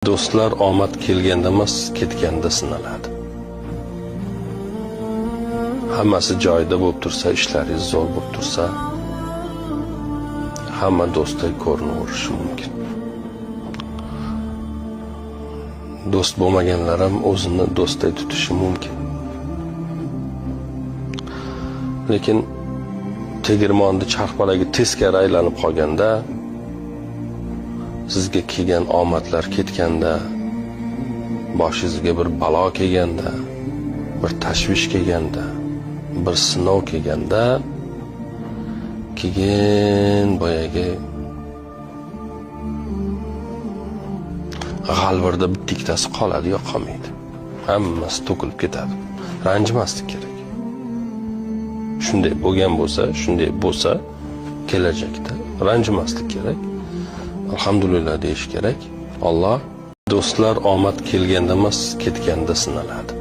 Do'stlar omad kelganda emas, ketganda sinaladi. Hammasi joyida bo'lib tursa, ishlaringiz zo'r bo'lib tursa, hamma do'stdek ko'rinaverishi mumkin. Do'st bo'lmaganlar ham o'zini do'stdek tutishi mumkin. Lekin tegirmonni charxpalagi teskari aylanib qolganda, sizga kelgan omadlar ketganda, boshingizga bir balo kelganda, bir tashvish kelganda, bir sinov kelganda, keyin boyagi g'alvirda bittasi qoladi yo qolmaydi. Hammasi to'kilib ketadi. Ranjimaslik kerak. Shunday bo'lsa, kelajakda ranjimaslik kerak. Alhamdulillah deyish kerak. Alloh do'stlar omad kelganda emas, ketganda sinaladi.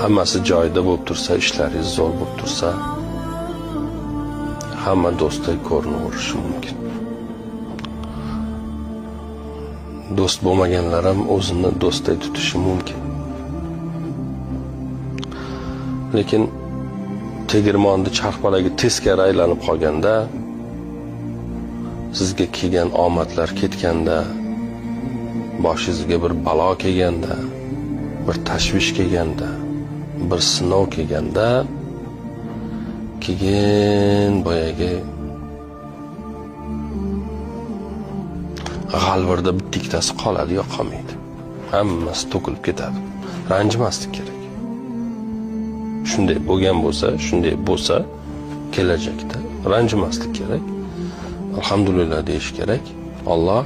Hammasi joyida bo'lib tursa, ishlaringiz zo'r bo'lib tursa, hamma do'stdek ko'rinaverishi mumkin. Do'st bo'lmaganlar ham o'zini do'stdek tutishi mumkin. Lekin tegirmonni charxpalagi teskari aylanib qolganda, sizga kelgan omadlar ketganda, boshingizga bir balo kelganda, bir tashvish kelganda, bir sinov kelganda, keyin boyagi g'alvirda bittasi qoladi yo qolmaydi. Hammasi to'kilib ketadi. Ranjimaslik kerak. Shunday bo'lsa, kelajakda ranjimaslik kerak. Alhamdulillah deyish kerak. Alloh